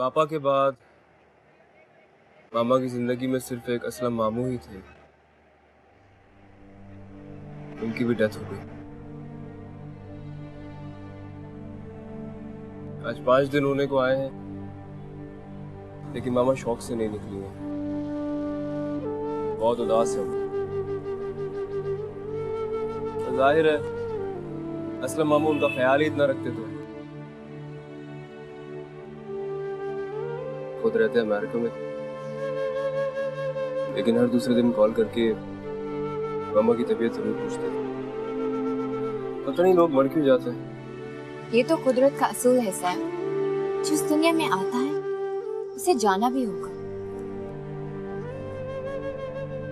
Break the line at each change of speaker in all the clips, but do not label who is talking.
पापा के बाद मामा की जिंदगी में सिर्फ एक असलम मामू ही थे। उनकी भी डेथ हो गई। आज 5 दिन होने को आए हैं, लेकिन मामा शौक से नहीं निकली है। बहुत उदास है। तो जाहिर है असलम मामू उनका ख्याल ही इतना रखते थे। खुद रहते अमेरिका में, लेकिन हर दूसरे दिन कॉल करके मामा की तबीयत जरूर पूछते थे। पता नहीं लोग मर क्यों जाते हैं।
ये तो कुदरत का असूल है सैम। जिस दुनिया में आता है उसे जाना भी होगा।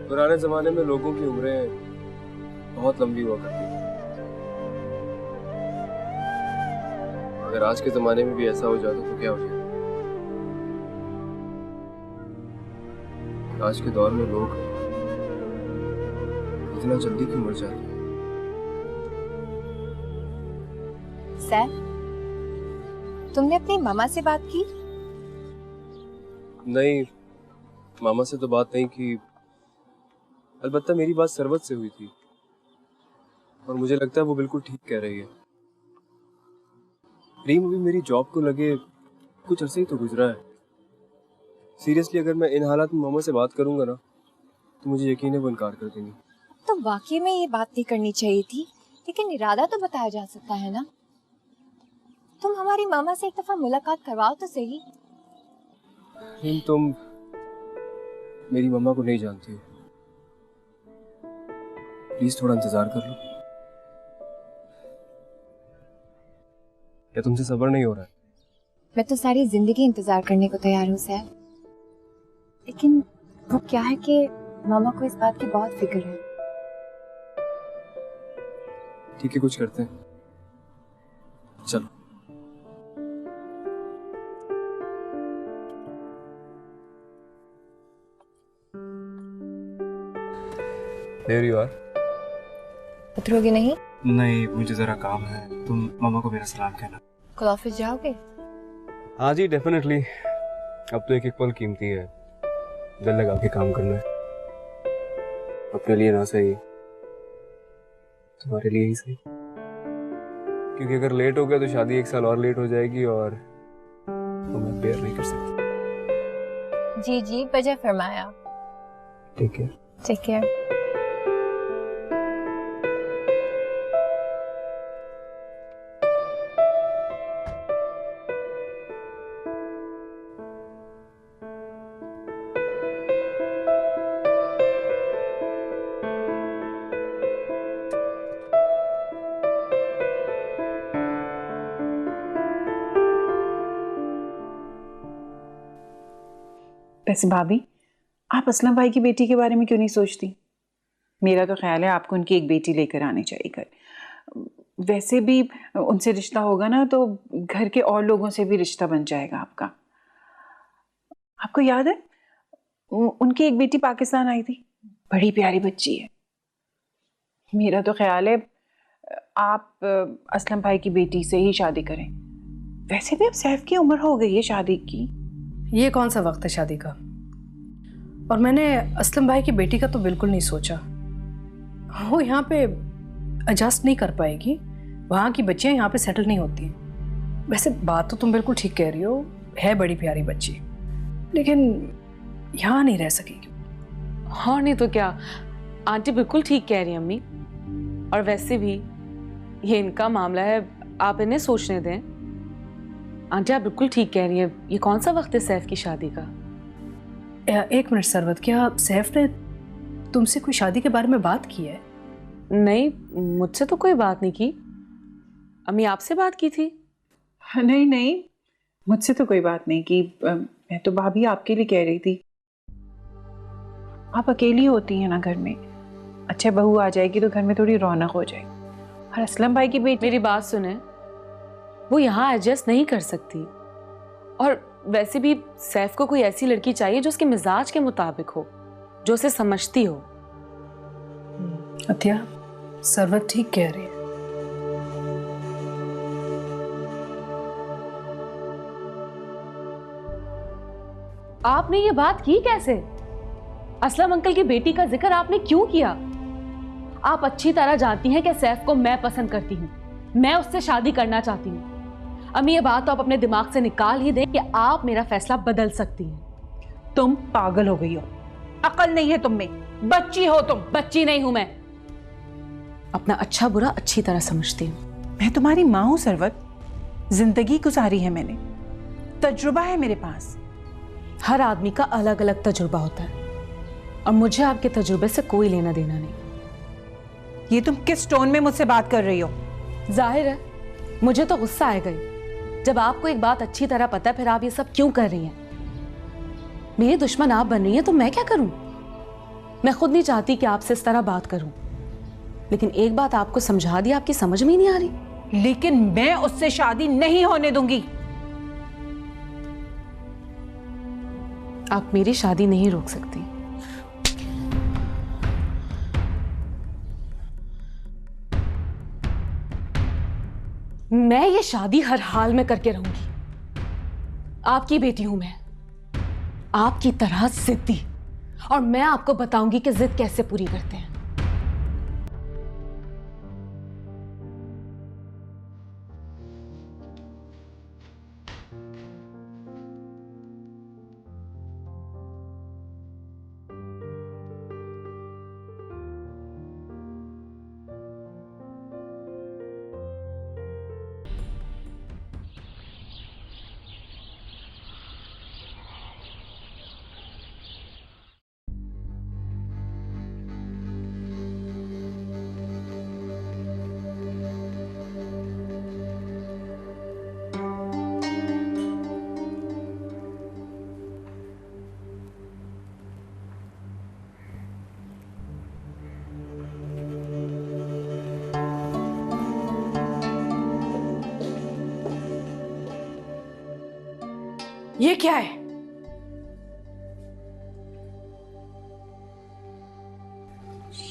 पुराने जमाने में लोगों की उम्रें बहुत लंबी हुआ करती थी। अगर आज के जमाने में भी ऐसा हो जाता तो क्या हो जाए। आज के दौर में लोग इतना जल्दी क्यों मर जाते हैं।
सैम, तुमने अपनी मामा से बात की?
नहीं, मामा से तो बात नहीं की। अलबत्ता मेरी बात सरवत से हुई थी और मुझे लगता है वो बिल्कुल ठीक कह रही है। रीम, अभी मेरी जॉब को लगे कुछ अरसे ही तो गुजरा है। सीरियसली अगर मैं इन हालात में मामा से बात करूंगा ना तो मुझे यकीन है वो इनकार कर देंगे।
तो वाकई में ये बात नहीं करनी चाहिए थी, लेकिन इरादा तो बताया जा सकता है ना। तुम हमारी मामा से एक दफा मुलाकात करवाओ तो सही।
रीम, तुम मेरी मम्मा को नहीं जानती हो। प्लीज थोड़ा इंतजार कर लो। क्या तुमसे सब्र नहीं हो रहा है?
मैं तो सारी जिंदगी इंतजार करने को तैयार हूँ सैम, लेकिन वो क्या है कि मामा को इस बात की बहुत फिक्र है।
ठीक है, कुछ करते हैं। चलो। There you are.
उतरोगे नहीं?
नहीं, मुझे जरा काम है। तुम मामा को मेरा सलाम कहना।
कल ऑफिस जाओगे?
हाँ जी, डेफिनेटली। अब तो एक एक पल कीमती है। दिल लगा के काम करना है। अपने लिए ना सही, तुम्हारे लिए ही सही। क्योंकि अगर लेट हो गया तो शादी 1 साल और लेट हो जाएगी और वो मैं बेयर नहीं कर सकती।
जी जी, वजह फरमाया।
ठीक है।
Take care.
वैसे भाभी, आप असलम भाई की बेटी के बारे में क्यों नहीं सोचती? मेरा तो ख्याल है आपको उनकी एक बेटी लेकर आनी चाहिए घर। वैसे भी उनसे रिश्ता होगा ना तो घर के और लोगों से भी रिश्ता बन जाएगा आपका। आपको याद है उनकी एक बेटी पाकिस्तान आई थी, बड़ी प्यारी बच्ची है। मेरा तो ख्याल है आप असलम भाई की बेटी से ही शादी करें। वैसे भी अब सैफ की उम्र हो गई है शादी की।
ये कौन सा वक्त है शादी का? और मैंने असलम भाई की बेटी का तो बिल्कुल नहीं सोचा। वो यहाँ पे एडजस्ट नहीं कर पाएगी। वहाँ की बच्चियाँ यहाँ पे सेटल नहीं होती। वैसे बात तो तुम बिल्कुल ठीक कह रही हो, है बड़ी प्यारी बच्ची, लेकिन यहाँ नहीं रह सकेगी।
हाँ नहीं तो क्या, आंटी बिल्कुल ठीक कह रही हैं अम्मी। और वैसे भी ये इनका मामला है, आप इन्हें सोचने दें। आंटी आप बिल्कुल ठीक कह रही हैं, ये कौन सा वक्त है सैफ की शादी का?
एक मिनट सरवत, क्या सैफ ने तुमसे कोई शादी के बारे में बात की है?
नहीं, मुझसे तो कोई बात नहीं की। अम्मी आपसे बात की थी?
नहीं नहीं, मुझसे तो कोई बात नहीं की। मैं तो भाभी आपके लिए कह रही थी। आप अकेली होती हैं ना घर में, अच्छा बहू आ जाएगी तो घर में थोड़ी रौनक हो जाएगी। और असलम भाई की बेटी,
मेरी बात सुने, वो यहाँ एडजस्ट नहीं कर सकती। और वैसे भी सैफ को कोई ऐसी लड़की चाहिए जो उसके मिजाज के मुताबिक हो, जो उसे समझती हो।
अतिया, सरवत ठीक कह रही है।
आपने ये बात की कैसे? असलम अंकल की बेटी का जिक्र आपने क्यों किया? आप अच्छी तरह जानती हैं कि सैफ को मैं पसंद करती हूँ, मैं उससे शादी करना चाहती हूँ। अम्मी ये बात तो आप अपने दिमाग से निकाल ही दें कि आप मेरा फैसला बदल सकती हैं।
तुम पागल हो गई हो, अकल नहीं है तुम में, बच्ची हो तुम।
बच्ची नहीं हूं मैं, अपना अच्छा बुरा अच्छी तरह समझती हूँ।
मैं तुम्हारी माँ हूं सरवत, जिंदगी गुजारी है मैंने, तजुर्बा है मेरे पास।
हर आदमी का अलग अलग तजुर्बा होता है और मुझे आपके तजुर्बे से कोई लेना देना नहीं।
ये तुम किस टोन में मुझसे बात कर रही हो?
जाहिर है मुझे तो गुस्सा आएगा ही। जब आपको एक बात अच्छी तरह पता है फिर आप ये सब क्यों कर रही हैं? मेरी दुश्मन आप बन रही हैं तो मैं क्या करूं? मैं खुद नहीं चाहती कि आपसे इस तरह बात करूं, लेकिन एक बात आपको समझा दी, आपकी समझ में ही नहीं आ रही।
लेकिन मैं उससे शादी नहीं होने दूंगी।
आप मेरी शादी नहीं रोक सकती। मैं ये शादी हर हाल में करके रहूंगी। आपकी बेटी हूं मैं, आपकी तरह जिद्दी, और मैं आपको बताऊंगी कि जिद कैसे पूरी करते हैं।
ये क्या है?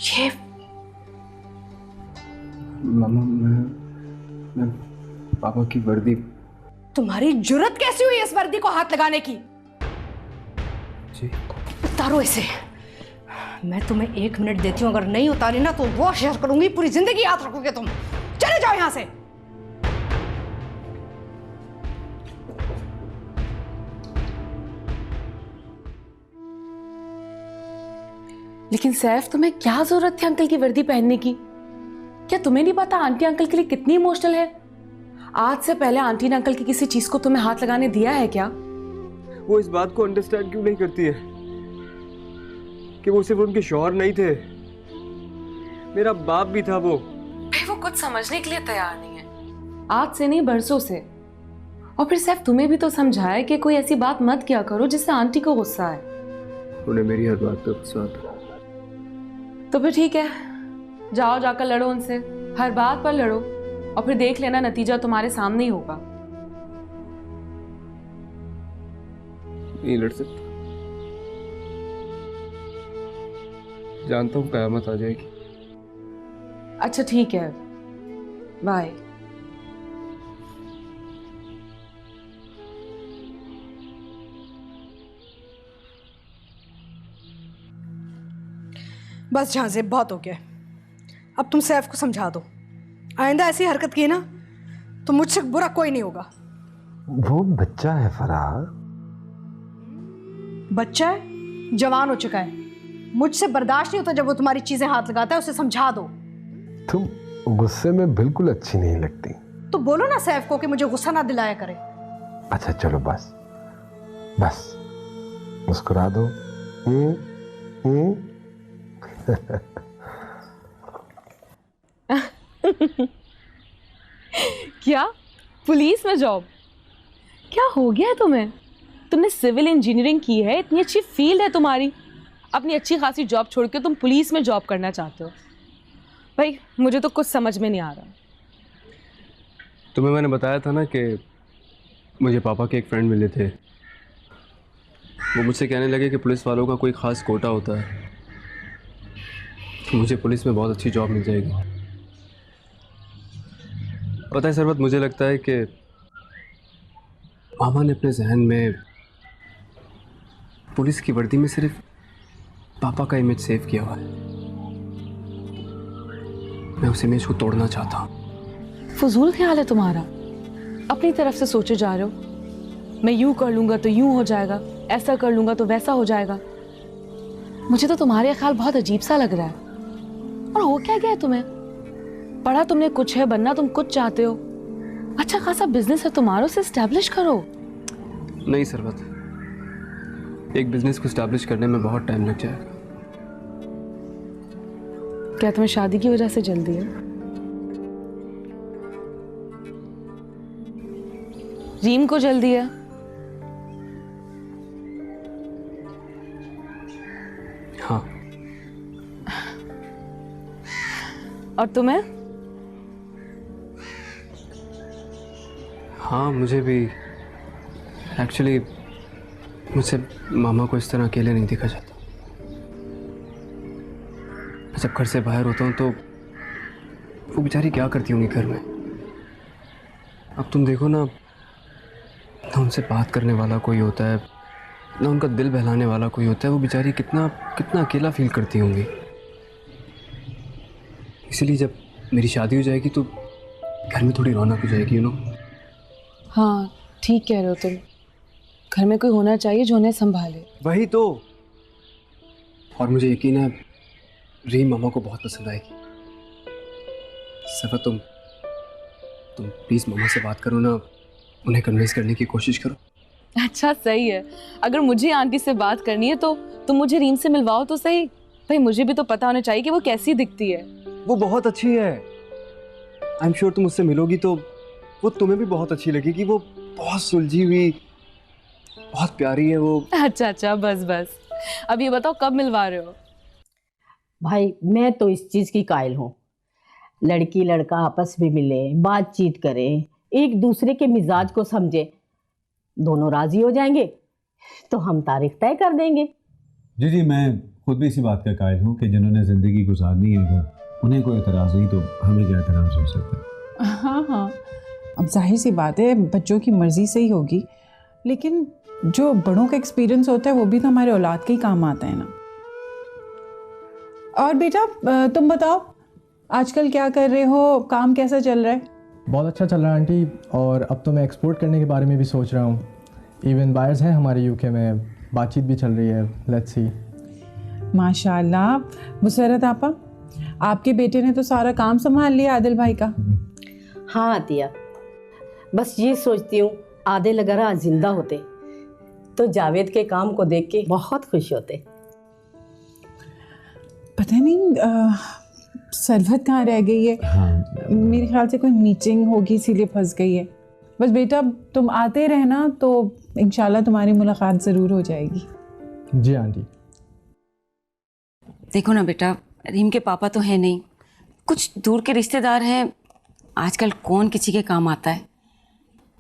ये
मामा, मैं पापा की वर्दी।
तुम्हारी जुर्रत कैसी हुई इस वर्दी को हाथ लगाने की?
जी
उतारो इसे। मैं तुम्हें 1 मिनट देती हूँ, अगर नहीं उतारी ना तो वो शेयर करूंगी, पूरी जिंदगी याद रखोगे तुम। चले जाओ यहां से।
लेकिन सैफ, तुम्हें क्या जरूरत थी अंकल की वर्दी पहनने की? क्या तुम्हें नहीं पता आंटी अंकल के लिए कितनी इमोशनल है? आज से पहले आंटी ने अंकल की किसी चीज को तुम्हें हाथ लगाने दिया है क्या?
वो इस बात को अंडरस्टैंड क्यों नहीं करती है कि वो सिर्फ उनके शौहर नहीं थे, मेरा बाप भी था वो।
भाई वो कुछ समझने के लिए तैयार नहीं है, आज से नहीं बरसों से। और फिर सैफ, तुम्हें भी तो समझाया कि कोई ऐसी बात मत किया करो जिससे आंटी को गुस्सा आए।
उन्हें मेरी हर बात पर गुस्सा आता।
तो फिर ठीक है, जाओ जाकर लड़ो उनसे, हर बात पर लड़ो, और फिर देख लेना नतीजा तुम्हारे सामने ही होगा।
नहीं लड़ सकता, जानता हूँ कयामत आ जाएगी।
अच्छा ठीक है, बाय।
बस झांसे, बहुत हो गया। अब तुम सैफ को समझा दो, आइंदा ऐसी हरकत की ना तो मुझसे बुरा कोई नहीं होगा।
वो बच्चा है फराह।
बच्चा है, जवान हो चुका है, मुझसे बर्दाश्त नहीं होता जब वो तुम्हारी चीजें हाथ लगाता है। उसे समझा दो।
तुम गुस्से में बिल्कुल अच्छी नहीं लगती।
तो बोलो ना सैफ को कि मुझे गुस्सा ना दिलाया करे।
अच्छा चलो बस बस मुस्कुरा दो।
क्या पुलिस में जॉब? क्या हो गया है तुम्हें? तुमने सिविल इंजीनियरिंग की है, इतनी अच्छी फील्ड है तुम्हारी, अपनी अच्छी खासी जॉब छोड़ के तुम पुलिस में जॉब करना चाहते हो? भाई मुझे तो कुछ समझ में नहीं आ रहा।
तुम्हें मैंने बताया था ना कि मुझे पापा के एक फ्रेंड मिले थे। वो मुझसे कहने लगे कि पुलिस वालों का कोई ख़ास कोटा होता है, मुझे पुलिस में बहुत अच्छी जॉब मिल जाएगी। पता है सरवत, मुझे लगता है कि मामा ने अपने जहन में पुलिस की वर्दी में सिर्फ पापा का इमेज सेव किया हुआ है। मैं उस इमेज को तोड़ना चाहता हूँ।
फजूल ख्याल है तुम्हारा, अपनी तरफ से सोचे जा रहे हो। मैं यूं कर लूंगा तो यूं हो जाएगा, ऐसा कर लूंगा तो वैसा हो जाएगा। मुझे तो तुम्हारा ख्याल बहुत अजीब सा लग रहा है। और हो क्या गया है तुम्हें? पढ़ा तुमने कुछ है, बनना तुम कुछ चाहते हो। अच्छा खासा बिजनेस है तुम्हारा, उसे एस्टैब्लिश करो।
नहीं सरवत, एक बिजनेस को एस्टैब्लिश करने में बहुत टाइम लग जाएगा।
क्या तुम्हें शादी की वजह से जल्दी है? रीम को जल्दी है?
हाँ।
और तुम्हें?
हाँ, मुझे भी। एक्चुअली मुझसे मामा को इस तरह अकेले नहीं देखा जाता। जब घर से बाहर होता हूँ तो वो बेचारी क्या करती होंगी घर में। अब तुम देखो ना उनसे बात करने वाला कोई होता है, ना उनका दिल बहलाने वाला कोई होता है। वो बेचारी कितना कितना अकेला फील करती होंगी। इसलिए जब मेरी शादी हो जाएगी तो घर में थोड़ी रौनक हो जाएगी, यू नो।
हाँ ठीक कह रहे हो तुम। घर में कोई होना चाहिए जो उन्हें संभाले।
वही तो। और मुझे यकीन है रीम मामा को बहुत पसंद आएगी। सफा तुम प्लीज मामा से बात करो ना, उन्हें कन्विंस करने की कोशिश करो।
अच्छा सही है, अगर मुझे आंटी से बात करनी है तो तुम मुझे रीम से मिलवाओ तो सही। भाई मुझे भी तो पता होना चाहिए कि वो कैसी दिखती है।
वो बहुत अच्छी है। आई एम श्योर तुम उससे मिलोगी तो वो तुम्हें भी बहुत अच्छी लगेगी। वो बहुत सुलझी हुई, बहुत प्यारी है वो।
अच्छा बस बस, अब ये बताओ कब मिलवा रहे हो?
भाई मैं तो इस चीज़ की कायल हूँ, लड़की लड़का आपस में मिले, बातचीत करें, एक दूसरे के मिजाज को समझे, दोनों राजी हो जाएंगे तो हम तारीख तय कर देंगे।
जी मैं खुद भी इसी बात का कायल हूँ कि जिन्होंने ज़िंदगी गुजारनी है अगर उन्हें कोई एतराज़ नहीं तो हमें क्या एतराज़ हो सकता है।
हाँ, अब जाहिर सी बात है बच्चों की मर्ज़ी से ही होगी, लेकिन जो बड़ों का एक्सपीरियंस होता है वो भी तो हमारे औलाद के ही काम आता है ना। और बेटा तुम बताओ आजकल क्या कर रहे हो, काम कैसा चल रहा है?
बहुत अच्छा चल रहा है आंटी, और अब तो मैं एक्सपोर्ट करने के बारे में भी सोच रहा हूँ। इवन बायर्स हैं हमारे यूके में, बातचीत भी चल रही है। Let's see.
माशाल्लाह। मुसरत आपा, आपके बेटे ने तो सारा काम संभाल लिया आदिल भाई का।
हाँ आतिया, बस ये सोचती हूँ आदिल अगर आज जिंदा होते तो जावेद के काम को देख के बहुत खुश होते।
पता नहीं सरवत कहाँ रह गई है।
हाँ।
मेरे ख्याल से कोई मीटिंग होगी इसीलिए फंस गई है। बस बेटा तुम आते रहना तो इंशाल्लाह तुम्हारी मुलाकात ज़रूर हो जाएगी।
जी आंटी।
देखो ना बेटा, रीम के पापा तो है नहीं, कुछ दूर के रिश्तेदार हैं। आजकल कौन किसी के काम आता है,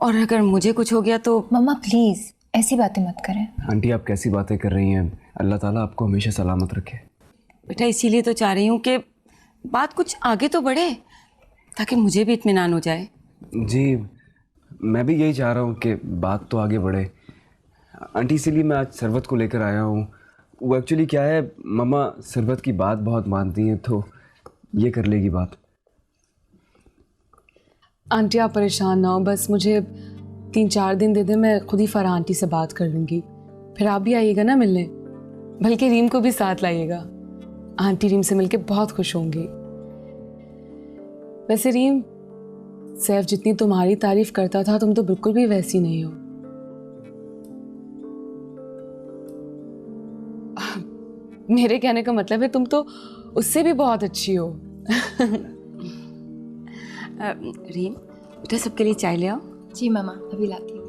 और अगर मुझे कुछ हो गया तो।
मम्मा प्लीज ऐसी बातें मत करें।
आंटी आप कैसी बातें कर रही हैं? अल्लाह ताला आपको हमेशा सलामत रखे।
बेटा इसीलिए तो चाह रही हूँ कि बात कुछ आगे तो बढ़े ताकि मुझे भी इत्मीनान हो जाए।
जी मैं भी यही चाह रहा हूँ कि बात तो आगे बढ़े आंटी, इसीलिए मैं आज सरवत को लेकर आया हूँ। वो एक्चुअली क्या है, मामा सरवत की बात बहुत मानती हैं तो ये कर लेगी बात।
आंटी आप परेशान ना हो, बस मुझे 3-4 दिन दे दे, मैं खुद ही फरहा आंटी से बात कर लूँगी। फिर आप भी आइएगा ना मिलने, बल्कि रीम को भी साथ लाइएगा। आंटी रीम से मिलके बहुत खुश होंगी। वैसे रीम, सैफ जितनी तुम्हारी तारीफ करता था तुम तो बिल्कुल भी वैसी नहीं हो। मेरे कहने का मतलब है तुम तो उससे भी बहुत अच्छी हो।
रीम बेटा सबके लिए चाय ले आओ।
जी मामा अभी लाती हूँ।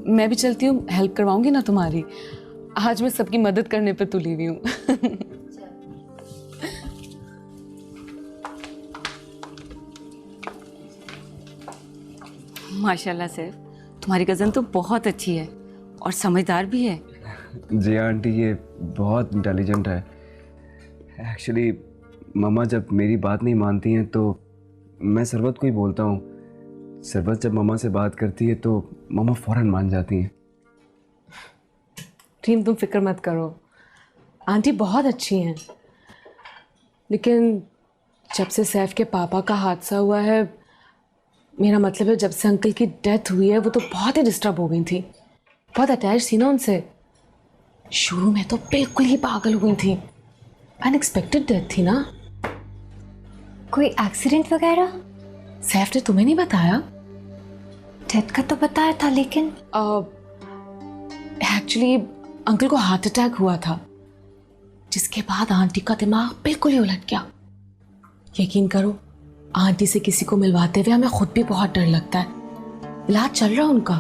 मैं भी चलती हूँ, हेल्प करवाऊंगी ना तुम्हारी। आज मैं सबकी मदद करने पे तुली हुई हूँ।
माशाल्लाह सैफ, तुम्हारी कज़न तो बहुत अच्छी है और समझदार भी है।
जी आंटी ये बहुत इंटेलिजेंट है। एक्चुअली मामा जब मेरी बात नहीं मानती हैं तो मैं सरवत को ही बोलता हूँ। सरवत जब मामा से बात करती है तो मामा फ़ौरन मान जाती हैं।
रीम तुम फिक्र मत करो, आंटी बहुत अच्छी हैं। लेकिन जब से सैफ के पापा का हादसा हुआ है, मेरा मतलब है जब से अंकल की डेथ हुई है, वो तो बहुत ही डिस्टर्ब हो गई थी, बहुत अटैच थी ना उनसे। शुरू में तो बिल्कुल ही पागल हो गई थी। अनएक्सपेक्टेड डेथ थी ना।
कोई एक्सीडेंट वगैरह?
सैफ ने तुम्हें नहीं बताया?
डेथ का तो बताया था, लेकिन
एक्चुअली अंकल को हार्ट अटैक हुआ था, जिसके बाद आंटी का दिमाग बिल्कुल ही उलट गया। यकीन करो, आंटी से किसी को मिलवाते हुए हमें खुद भी बहुत डर लगता है। इलाज चल रहा उनका,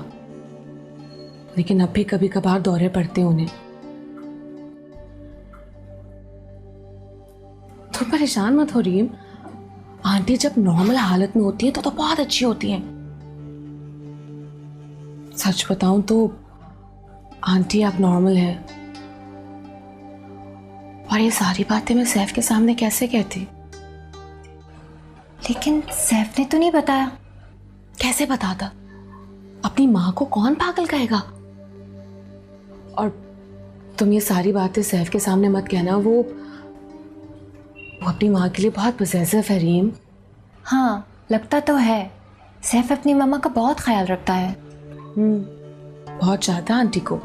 लेकिन अब भी कभी कभार दौरे पड़ते उन्हें। तुम परेशान मत हो रीम, आंटी जब नॉर्मल हालत में होती है तो बहुत अच्छी होती हैं। सच बताऊं तो आंटी आप नॉर्मल है, और ये सारी बातें मैं सैफ के सामने कैसे कहती?
लेकिन सैफ ने तो नहीं बताया।
कैसे बताता? अपनी माँ को कौन पागल कहेगा? और तुम ये सारी बातें सैफ के सामने मत कहना, वो अपनी माँ के लिए बहुत पॉसेसिव है रीम।
हाँ, लगता तो है सैफ अपनी मम्मा का बहुत ख्याल रखता है।
बहुत चाहता आंटी को।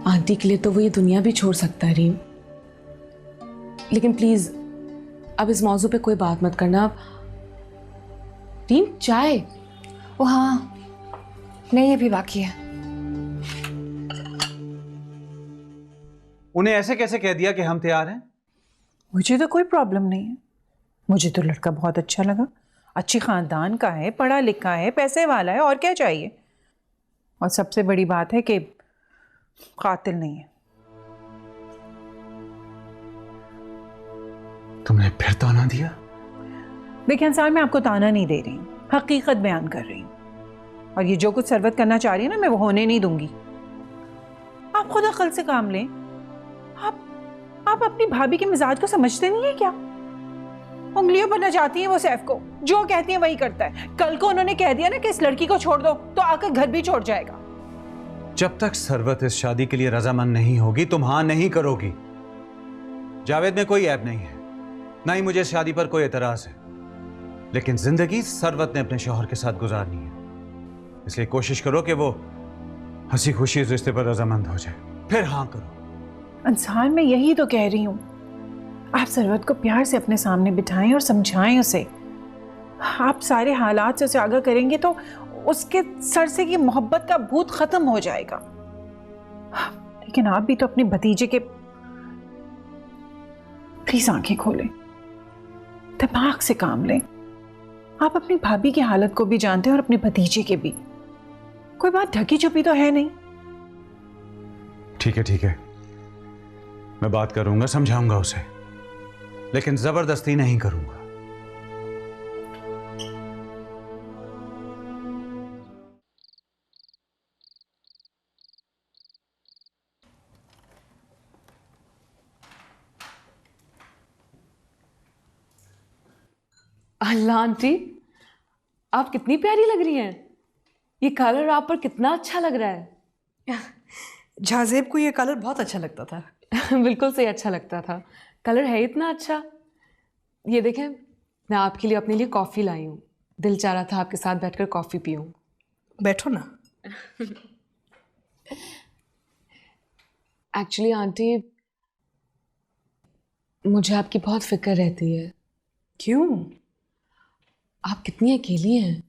आंटी के लिए तो वो ये दुनिया भी छोड़ सकता है रीम। लेकिन प्लीज अब इस मौजू पे कोई बात मत करना। रीम, चाय?
ओ हाँ, नहीं अभी बाकी है।
उन्हें ऐसे कैसे कह दिया कि हम तैयार हैं?
मुझे तो कोई प्रॉब्लम नहीं है। मुझे तो लड़का बहुत अच्छा लगा, अच्छी खानदान का है, पढ़ा लिखा है, पैसे वाला है, और क्या चाहिए। और सबसे बड़ी बात है कि कातिल नहीं है।
तुमने फिर ताना दिया?
देखिए अंसार, मैं आपको ताना नहीं दे रही हूँ, हकीकत बयान कर रही हूँ। और ये जो कुछ सरवत करना चाह रही है ना, मैं वो होने नहीं दूंगी। आप खुद अकल से काम लें। आप अपनी भाभी के मिजाज को समझते नहीं है क्या? उंगलियों पर न जाती है वो सैफ को, जो कहती है वही करता है। कल को उन्होंने कह दिया ना कि इस लड़की को छोड़ दो, तो आकर घर भी छोड़ जाएगा।
जब तक सरवत इस शादी के लिए रजामंद नहीं होगी, तुम हाँ नहीं करोगी। जावेद में कोई ऐब नहीं है, ना ही मुझे शादी पर कोई एतराज है, लेकिन जिंदगी सरवत ने अपने शौहर के साथ गुजारनी है। इसलिए कोशिश करो कि वो हंसी खुशी इस रिश्ते पर रजामंद हो जाए, फिर हाँ करो।
अंसार, मैं यही तो कह रही हूँ, आप सरवत को प्यार से अपने सामने बिठाएं और समझाएं उसे। आप सारे हालात से उसे आगाह करेंगे तो उसके सर से ये मोहब्बत का भूत खत्म हो जाएगा। लेकिन आप भी तो अपने भतीजे के प्लीज आंखें खोलें, दिमाग से काम लें। आप अपनी भाभी की हालत को भी जानते हैं और अपने भतीजे के भी। कोई बात ढकी छुपी तो है नहीं।
ठीक है, मैं बात करूंगा, समझाऊंगा उसे, लेकिन जबरदस्ती नहीं करूंगा।
अल्लाह आंटी, आप कितनी प्यारी लग रही हैं। ये कलर आप पर कितना अच्छा लग रहा है।
जाजेब को ये कलर बहुत अच्छा लगता था।
बिल्कुल सही, अच्छा लगता था। कलर है इतना अच्छा। ये देखें, मैं आपके लिए अपने लिए कॉफ़ी लाई हूँ। दिल चाह रहा था आपके साथ बैठकर कॉफ़ी पीऊँ।
बैठो ना।
एक्चुअली आंटी, मुझे आपकी बहुत फिक्र रहती है।
क्यों?
आप कितनी अकेली हैं।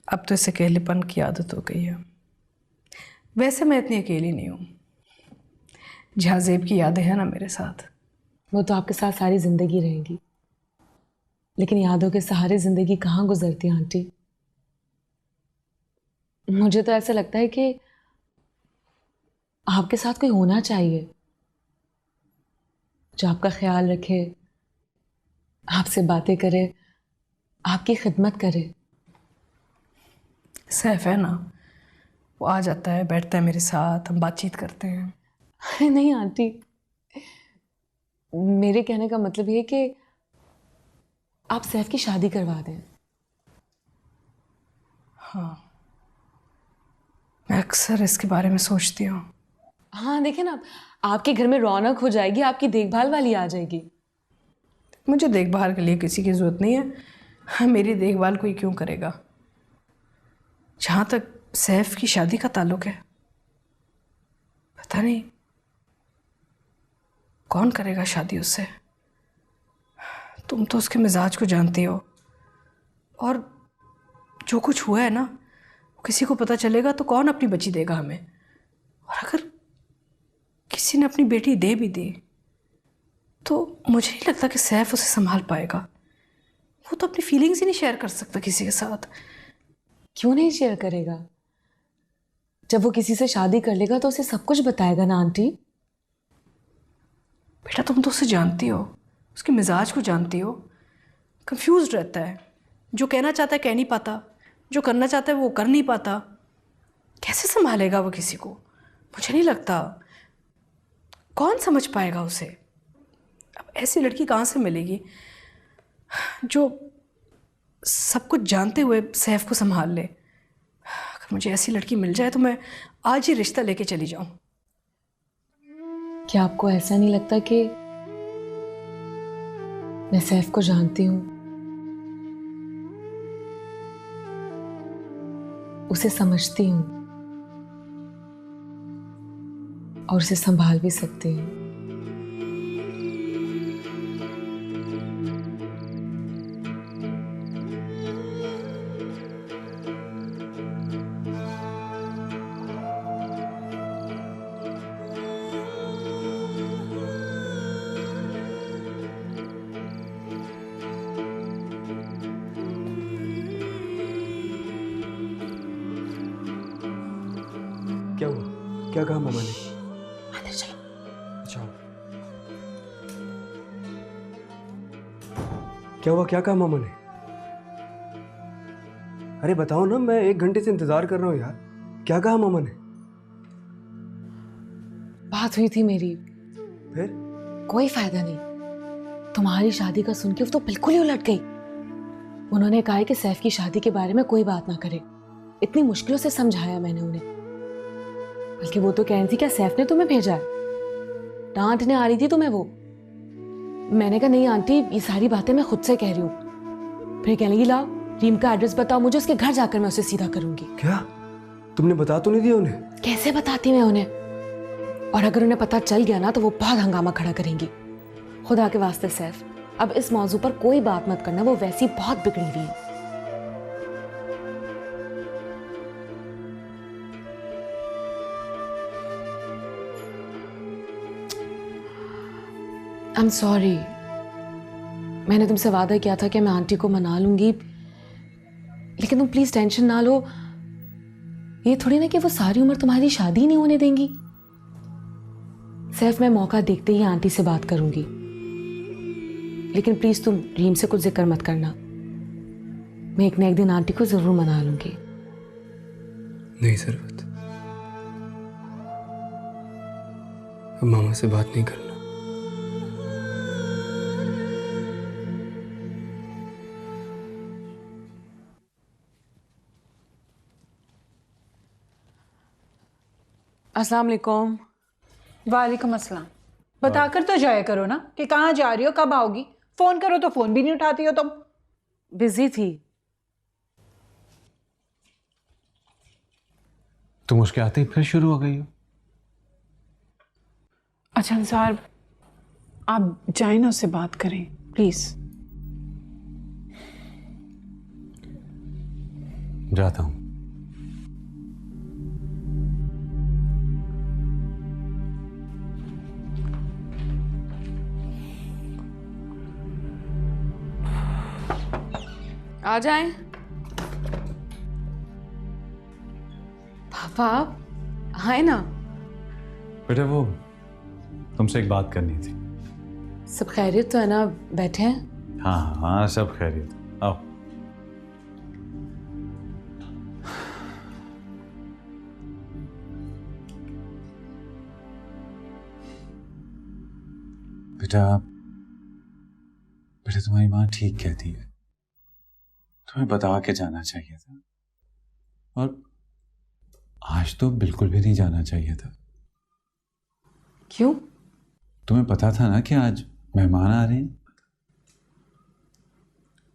अब तो इस अकेलेपन की आदत हो गई है। वैसे मैं इतनी अकेली नहीं हूँ। जाजेब की यादें हैं ना मेरे साथ।
वो तो आपके साथ सारी ज़िंदगी रहेंगी, लेकिन यादों के सहारे ज़िंदगी कहाँ गुजरती है आंटी। मुझे तो ऐसा लगता है कि आपके साथ कोई होना चाहिए जो आपका ख्याल रखे, आपसे बातें करे, आपकी खिदमत करे।
सैफ है ना, वो आ जाता है, बैठता है मेरे साथ, हम बातचीत करते हैं।
अरे नहीं आंटी, मेरे कहने का मतलब ये कि आप सैफ की शादी करवा दें।
हाँ, मैं अक्सर इसके बारे में सोचती हूँ।
हाँ देखे ना, आपके घर में रौनक हो जाएगी, आपकी देखभाल वाली आ जाएगी।
मुझे देखभाल के लिए किसी की ज़रूरत नहीं है, मेरी देखभाल कोई क्यों करेगा। जहाँ तक सैफ की शादी का ताल्लुक है, पता नहीं कौन करेगा शादी उससे। तुम तो उसके मिजाज को जानती हो, और जो कुछ हुआ है ना, किसी को पता चलेगा तो कौन अपनी बच्ची देगा हमें। और अगर किसी ने अपनी बेटी दे भी दी तो मुझे नहीं लगता कि सैफ उसे संभाल पाएगा। वो तो अपनी फीलिंग्स ही नहीं शेयर कर सकता किसी के साथ।
क्यों नहीं शेयर करेगा? जब वो किसी से शादी कर लेगा तो उसे सब कुछ बताएगा ना आंटी।
बेटा तुम तो उसे जानती हो, उसके मिजाज को जानती हो। कंफ्यूज रहता है, जो कहना चाहता है कह नहीं पाता, जो करना चाहता है वो कर नहीं पाता। कैसे संभालेगा वो किसी को? मुझे नहीं लगता। कौन समझ पाएगा उसे? अब ऐसी लड़की कहाँ से मिलेगी जो सब कुछ जानते हुए सैफ को संभाल ले? अगर मुझे ऐसी लड़की मिल जाए तो मैं आज ही रिश्ता लेके चली जाऊं।
क्या आपको ऐसा नहीं लगता कि मैं सैफ को जानती हूँ, उसे समझती हूँ और उसे संभाल भी सकती हूँ?
क्या हुआ? क्या कहा मामा ने?
अंदर चलो।
अच्छा, क्या हुआ? क्या कहा मामा ने? अरे बताओ ना, मैं 1 घंटे से इंतजार कर रहा हूँ यार। क्या कहा मामा ने?
बात हुई थी मेरी।
फिर?
कोई फायदा नहीं। तुम्हारी शादी का सुन के वो तो बिल्कुल ही उलट गई। उन्होंने कहा है कि सैफ की शादी के बारे में कोई बात ना करे। इतनी मुश्किलों से समझाया मैंने उन्हें। बल्कि वो तो कह रही थी क्या सैफ ने तुम्हें भेजा है? डांटने आ रही थी तुम्हें वो। मैंने कहा नहीं आंटी, ये सारी बातें मैं खुद से कह रही हूँ। फिर कहने लगी लाओ रीम का एड्रेस बताओ मुझे, उसके घर जाकर मैं उसे सीधा करूंगी।
क्या? तुमने बता तो नहीं दिया उन्हें?
कैसे बताती मैं उन्हें? और अगर उन्हें पता चल गया ना तो वो बहुत हंगामा खड़ा करेंगी। खुदा के वास्ते सैफ, अब इस मौजू पर कोई बात मत करना, वो वैसी बहुत बिगड़ी हुई है। I am sorry. मैंने तुमसे वादा किया था कि मैं आंटी को मना लूंगी, लेकिन तुम प्लीज टेंशन ना लो। ये थोड़ी ना कि वो सारी उम्र तुम्हारी शादी नहीं होने देंगी। सिर्फ मैं मौका देखते ही आंटी से बात करूंगी, लेकिन प्लीज तुम रीम से कुछ जिक्र मत करना। मैं एक न एक दिन आंटी को जरूर मना लूंगी।
नहीं सरवत, अब मामा से बात नहीं करना।
अस्सलाम वालेकुम।
वालेकुम अस्सलाम। बताकर तो जाया करो ना कि कहाँ जा रही हो, कब आओगी। फोन करो तो फोन भी नहीं उठाती हो तुम।
बिजी थी।
तुम उसके आते ही फिर शुरू हो गई हो।
अच्छा अंसार, आप जाए ना उससे बात करें प्लीज।
जाता हूं।
आ जाएं। पापा आए ना।
बेटा वो तुमसे एक बात करनी थी।
सब खैरियत तो है ना? बैठे हैं?
हाँ हाँ सब खैरियत। आओ। बेटा बेटा तुम्हारी माँ ठीक कहती है, तुम्हें बता के जाना चाहिए था। और आज तो बिल्कुल भी नहीं जाना चाहिए था।
क्यों?
तुम्हें पता था ना कि आज मेहमान आ रहे हैं?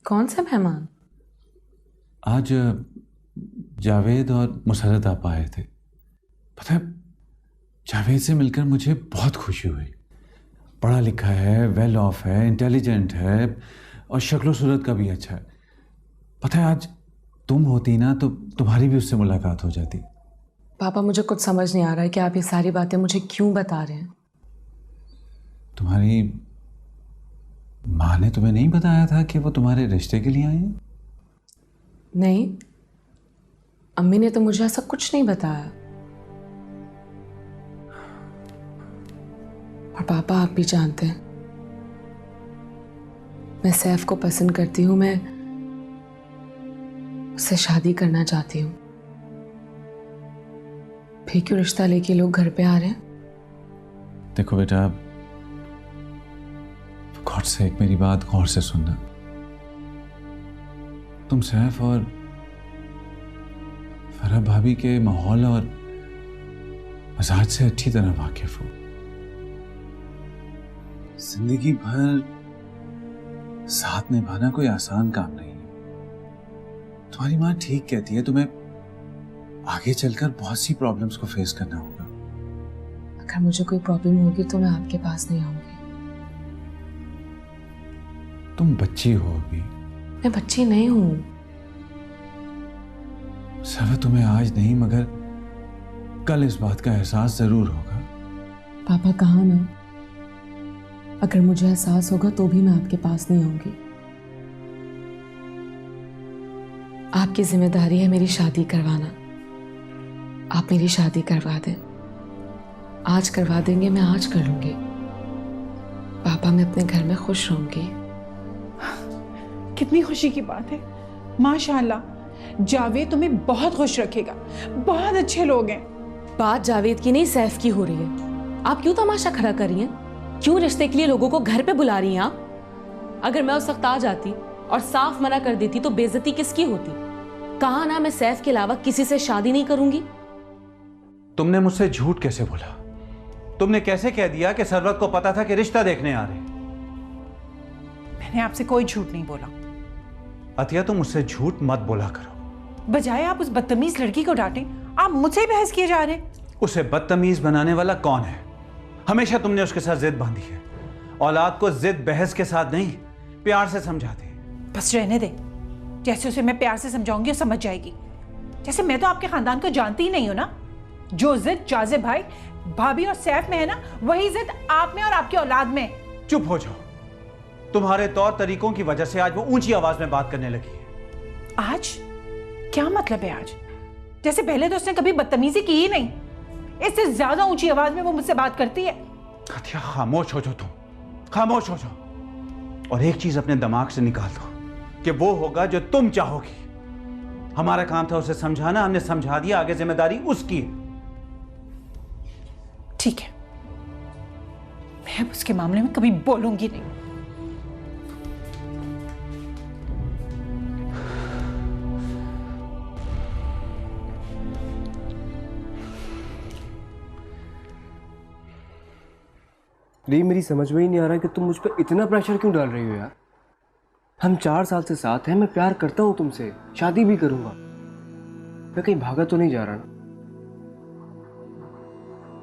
कौन से मेहमान?
आज जावेद और मुसरत आप आए थे। पता है, जावेद से मिलकर मुझे बहुत खुशी हुई। पढ़ा लिखा है, वेल ऑफ है, इंटेलिजेंट है और शक्ल सूरत का भी अच्छा है। पता है, आज तुम होती ना तो तुम्हारी भी उससे मुलाकात हो जाती।
पापा, मुझे कुछ समझ नहीं आ रहा है कि आप ये सारी बातें मुझे क्यों बता रहे हैं।
तुम्हारी माँ ने तुम्हें नहीं बताया था कि वो तुम्हारे रिश्ते के लिए आई हैं?
नहीं, अम्मी ने तो मुझे ऐसा कुछ नहीं बताया। और पापा, आप भी जानते हैं मैं सैफ को पसंद करती हूँ, मैं उससे शादी करना चाहती हूँ। फिर क्यों रिश्ता लेके लोग घर पे आ रहे हैं?
देखो बेटा, गॉड से एक मेरी बात गौर से सुनना। तुम सैफ और फरह भाभी के माहौल और मजाज से अच्छी तरह वाकिफ हो। जिंदगी भर साथ निभाना कोई आसान काम नहीं है। तुम्हारी माँ ठीक कहती है, तुम्हें आगे चलकर बहुत सी प्रॉब्लम्स को फेस करना होगा।
अगर मुझे कोई प्रॉब्लम होगी तो मैं आपके पास नहीं आऊंगी।
तुम बच्ची हो अभी।
मैं बच्ची नहीं हूं।
सब तुम्हें आज नहीं मगर कल इस बात का एहसास जरूर होगा।
पापा, कहा ना, अगर मुझे एहसास होगा तो भी मैं आपके पास नहीं आऊंगी। आपकी जिम्मेदारी है मेरी शादी करवाना। आप मेरी शादी करवा दें। आज करवा देंगे, मैं आज कर लूंगी। पापा, मैं अपने घर में खुश रहूंगी।
कितनी खुशी की बात है। माशाल्लाह, जावेद तुम्हें बहुत खुश रखेगा। बहुत अच्छे लोग हैं।
बात जावेद की नहीं, सैफ की हो रही है। आप क्यों तमाशा खड़ा कर रही हैं? क्यों रिश्ते के लिए लोगों को घर पे बुला रही हैं आप? अगर मैं उस वक्त आ जाती और साफ मना कर देती तो बेइज्जती किसकी होती? कहा ना, मैं सैफ के अलावा किसी से शादी नहीं करूंगी।
तुमने मुझसे झूठ कैसे बोला? तुमने कैसे कह दिया कि सरवत को पता था कि रिश्ता देखने आ रहे?
मैंने आपसे कोई झूठ नहीं बोला।
अतिया, तुम मुझसे झूठ मत बोला करो।
बजाय आप उस बदतमीज लड़की को डांटें, आप मुझसे ही बहस किए जा रहे हैं।
उसे बदतमीज बनाने वाला कौन है? हमेशा तुमने उसके साथ जिद बांधी है। औलाद को जिद बहस के साथ नहीं, प्यार से समझाते हैं।
बस रहने दे। जैसे उसे मैं प्यार से समझाऊंगी, समझ जाएगी। जैसे मैं तो आपके खानदान को जानती ही नहीं हूं ना। जो जिद जाज़िब भाई, भाभी और सैफ में है ना, वही जिद आप में और आपकी औलाद में।
चुप हो जाओ। तुम्हारे तौर तरीकों की वजह से आज वो ऊंची आवाज में बात करने लगी है।
आज क्या मतलब है? आज जैसे पहले तो उसने कभी बदतमीजी की ही नहीं। इससे ज्यादा ऊंची आवाज में वो मुझसे बात करती है।
अतिया, खामोश हो जाओ तुम। खामोश हो जाओ और एक चीज अपने दिमाग से निकाल दो कि वो होगा जो तुम चाहोगी। हमारा काम था उसे समझाना, हमने समझा दिया। आगे जिम्मेदारी उसकी है।
ठीक है, मैं अब उसके मामले में कभी बोलूंगी नहीं।
री, मेरी समझ में ही नहीं आ रहा कि तुम मुझ पर इतना प्रेशर क्यों डाल रही हो यार। हम 4 साल से साथ हैं, मैं प्यार करता हूँ तुमसे, शादी भी करूंगा। मैं कहीं भागा तो नहीं जा रहा ना?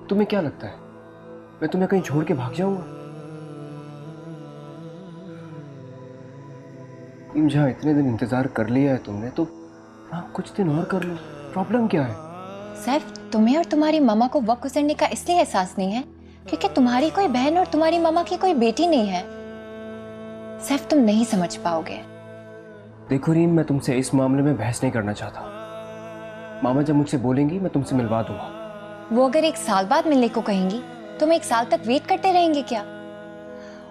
तुम्हें क्या लगता है मैं तुम्हें कहीं छोड़ के भाग जाऊंगा? जहाँ इतने दिन इंतजार कर लिया है तुमने, तो हाँ, कुछ दिन और कर लो। प्रॉब्लम क्या है?
सैफ, तुम्हें और तुम्हारी मामा को वक्त गुजरने का इसलिए एहसास नहीं है क्योंकि तुम्हारी कोई बहन और तुम्हारी मामा की कोई बेटी नहीं है। सैफ, तुम नहीं समझ पाओगे।
देखो रीम, मैं तुमसे इस मामले में बहस नहीं करना चाहता। मामा जब मुझसे बोलेंगी मैं तुमसे मिलवा दूंगा।
वो अगर 1 साल बाद मिलने को कहेंगी तो मैं 1 साल तक वेट करते रहेंगे क्या?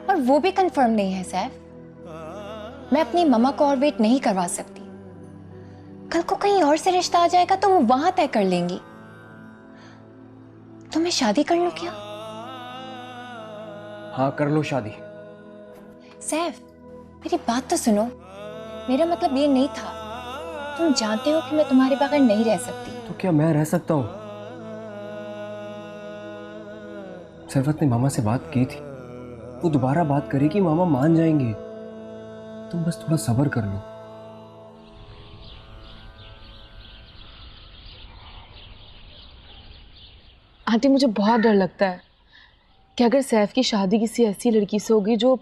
और वो भी कंफर्म नहीं है सैफ। मैं अपनी मामा को और वेट नहीं करवा सकती। कल को कहीं और से रिश्ता आ जाएगा तो वो वहां तय कर लेंगी। तो मैं शादी कर लूं क्या?
हाँ, कर लो शादी।
सैफ, मेरी बात तो सुनो। मेरा मतलब ये नहीं था। तुम जानते हो कि मैं तुम्हारे बगैर नहीं रह सकती।
तो क्या मैं रह सकता हूँ? सरवत ने मामा से बात की थी, वो दोबारा बात करेगी, मामा मान जाएंगे। तुम बस थोड़ा सब्र कर लो।
आंटी मुझे बहुत डर लगता है कि अगर सैफ की शादी किसी ऐसी लड़की से होगी जो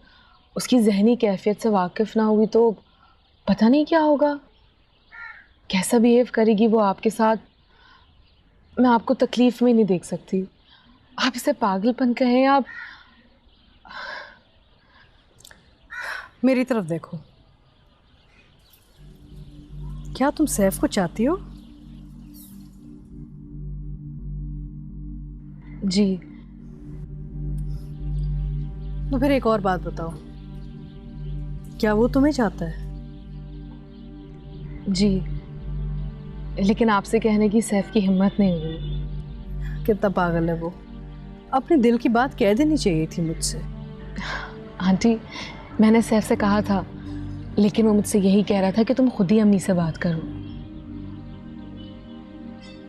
उसकी जहनी कैफियत से वाकिफ़ ना होगी तो पता नहीं क्या होगा, कैसा बिहेव करेगी वो आपके साथ। मैं आपको तकलीफ़ में नहीं देख सकती। आप इसे पागलपन कहें, आप
मेरी तरफ देखो। क्या तुम सैफ को चाहती हो?
जी।
तो फिर एक और बात बताओ, क्या वो तुम्हें चाहता है?
जी, लेकिन आपसे कहने की सैफ की हिम्मत नहीं हुई।
कितना पागल है वो, अपने दिल की बात कह देनी चाहिए थी मुझसे।
आंटी मैंने सैफ से कहा था, लेकिन वो मुझसे यही कह रहा था कि तुम खुद ही अम्मी से बात करो,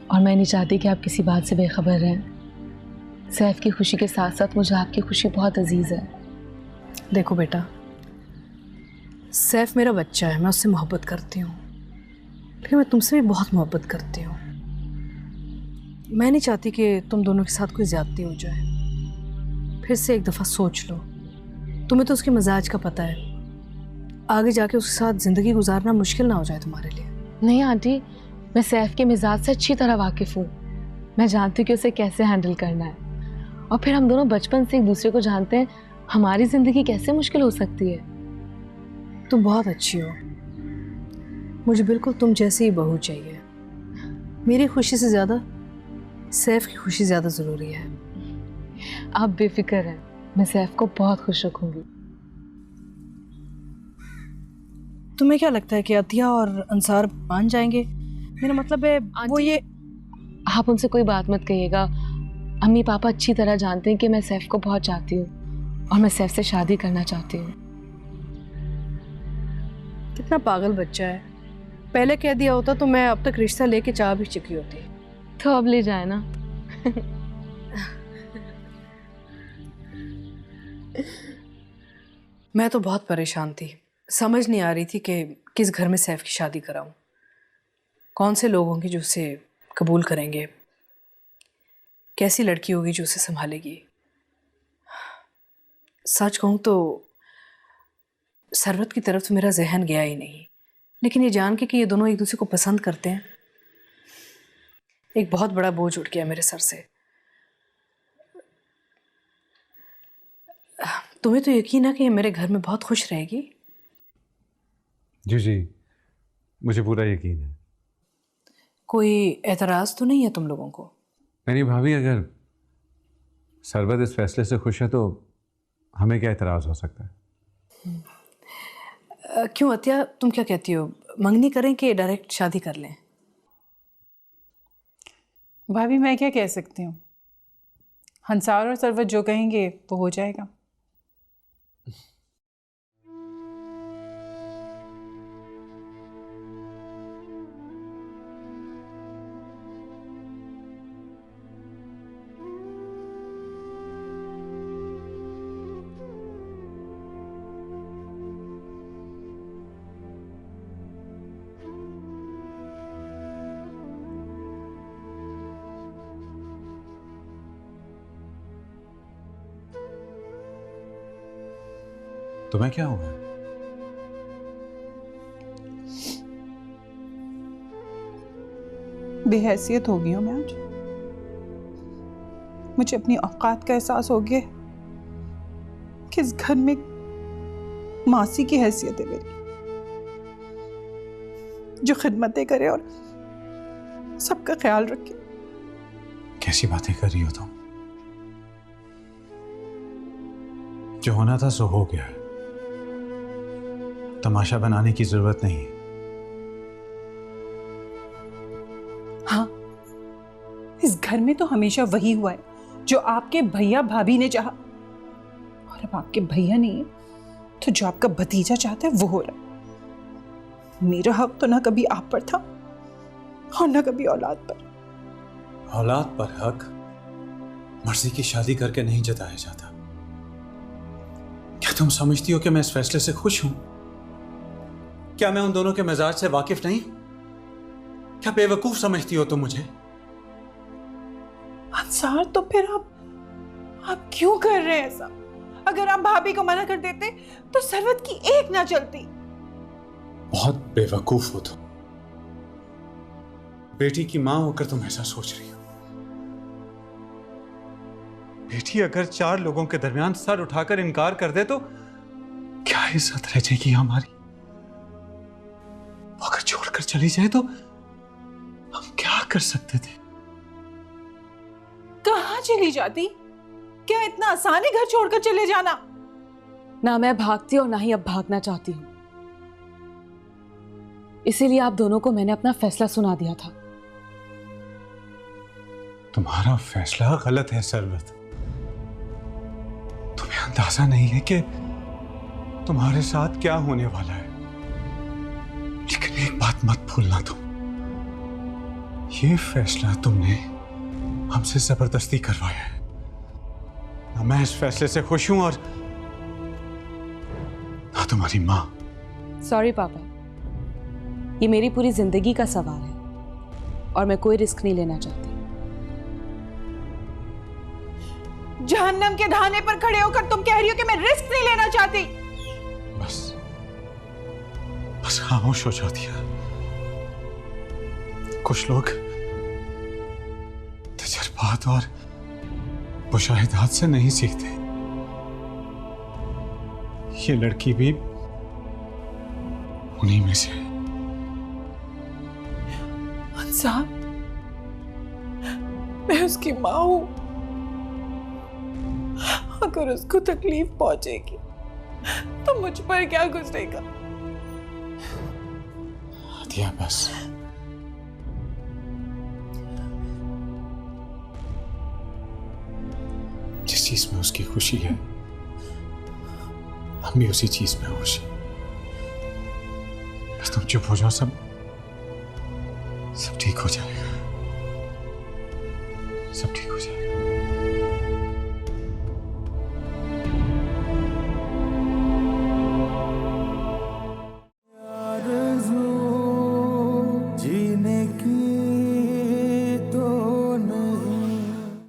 और मैं नहीं चाहती कि आप किसी बात से बेखबर रहें। सैफ की खुशी के साथ साथ मुझे आपकी खुशी बहुत अजीज है।
देखो बेटा, सैफ मेरा बच्चा है, मैं उससे मोहब्बत करती हूँ, लेकिन मैं तुमसे भी बहुत मोहब्बत करती हूँ। मैं नहीं चाहती कि तुम दोनों के साथ कोई ज्यादती हो जाए। फिर से एक दफ़ा सोच लो, तुम्हें तो उसके मिजाज का पता है, आगे जाके उसके साथ ज़िंदगी गुजारना मुश्किल ना हो जाए तुम्हारे लिए।
नहीं आंटी, मैं सैफ के मिजाज से अच्छी तरह वाकिफ़ हूँ। मैं जानती हूँ कि उसे कैसे हैंडल करना है, और फिर हम दोनों बचपन से एक दूसरे को जानते हैं, हमारी ज़िंदगी कैसे मुश्किल हो सकती है।
तुम बहुत अच्छी हो, मुझे बिल्कुल तुम जैसी ही बहू चाहिए। मेरी खुशी से ज़्यादा सैफ की खुशी ज़्यादा ज़रूरी है।
आप बेफिक्र हैं, मैं सैफ को बहुत खुश रखूंगी।
तुम्हें क्या लगता है कि अतिया और अंसार मान जाएंगे? मेरा मतलब है वो ये।
आप उनसे कोई बात मत कहिएगा। अम्मी पापा अच्छी तरह जानते हैं कि मैं सैफ को बहुत चाहती हूँ और मैं सैफ से शादी करना चाहती हूँ।
कितना पागल बच्चा है, पहले कह दिया होता तो मैं अब तक रिश्ता लेके चाह भी चुकी होती।
तो अब ले जाए ना।
मैं तो बहुत परेशान थी, समझ नहीं आ रही थी कि किस घर में सैफ की शादी कराऊं, कौन से लोग होंगे जो उसे कबूल करेंगे, कैसी लड़की होगी जो उसे संभालेगी। सच कहूं तो सरवत की तरफ तो मेरा जहन गया ही नहीं, लेकिन ये जान के कि ये दोनों एक दूसरे को पसंद करते हैं, एक बहुत बड़ा बोझ उठ गया मेरे सर से। तुम्हें तो यकीन है कि ये मेरे घर में बहुत खुश रहेगी?
जी जी, मुझे पूरा यकीन है।
कोई एतराज़ तो नहीं है तुम लोगों को?
मेरी भाभी, अगर सरबत इस फैसले से खुश है तो हमें क्या एतराज़ हो सकता है?
क्यों अतिया, तुम क्या कहती हो, मंगनी करें कि डायरेक्ट शादी कर लें?
भाभी मैं क्या कह सकती हूँ, हंसार और सरवत जो कहेंगे वो हो जाएगा।
तुम्हें क्या हुआ है?
बेहैसियत हो गई हूँ मैं आज। मुझे अपनी औकात का एहसास हो गया कि इस घर में मासी की हैसियत है मेरी, जो खिदमतें करे और सबका ख्याल रखे।
कैसी बातें कर रही हो तुम? जो होना था सो हो गया, तमाशा बनाने की जरूरत नहीं।
हाँ, इस घर में तो हमेशा वही हुआ है जो आपके भैया भाभी ने चाहा, और अब आपके भैया नहीं है तो जो आपका भतीजा चाहता है वो हो रहा है। मेरा हक तो ना कभी आप पर था और ना कभी औलाद पर।
औलाद पर हक मर्जी की शादी करके नहीं जताया जाता। क्या तुम समझती हो कि मैं इस फैसले से खुश हूं? क्या मैं उन दोनों के मिजाज से वाकिफ नहीं? क्या बेवकूफ समझती हो तुम मुझे?
अंसार, तो फिर आप क्यों कर रहे हैं ऐसा? अगर आप भाभी को मना कर देते तो सरवत की एक ना चलती।
बहुत बेवकूफ हो तुम। बेटी की मां होकर तुम ऐसा सोच रही हो। बेटी अगर 4 लोगों के दरमियान सर उठाकर इनकार कर दे तो क्या इज्जत रह जाएगी हमारी? वो अगर छोड़कर चली जाए तो हम क्या कर सकते थे?
कहां चली जाती? क्या इतना आसान है घर छोड़कर चले जाना?
ना मैं भागती और ना ही अब भागना चाहती हूँ। इसीलिए आप दोनों को मैंने अपना फैसला सुना दिया था।
तुम्हारा फैसला गलत है सरवत। तुम्हें अंदाजा नहीं है कि तुम्हारे साथ क्या होने वाला है। लेकिन एक बात मत भूलना तुम, ये फैसला तुमने हमसे जबरदस्ती करवाया है। ना मैं इस फैसले से खुश हूं और ना तुम्हारी मां।
सॉरी पापा, ये मेरी पूरी जिंदगी का सवाल है और मैं कोई रिस्क नहीं लेना चाहती।
जहन्नम के ढाने पर खड़े होकर तुम कह रही हो कि मैं रिस्क नहीं लेना चाहती।
बस खामोश हो जाती है। कुछ लोग तजर्बात और मुशाहिदात से नहीं सीखते। ये लड़की भी उन्हीं में से है।
अंसार, मैं उसकी मां हूं। अगर उसको तकलीफ पहुंचेगी तो मुझ पर क्या गुजरेगा?
दिया बस। जिस चीज में उसकी खुशी है हम भी उसी चीज में खुश हैं। बस तुम चुप हो जाओ, सब ठीक हो जाएगा। सब ठीक हो जाएगा।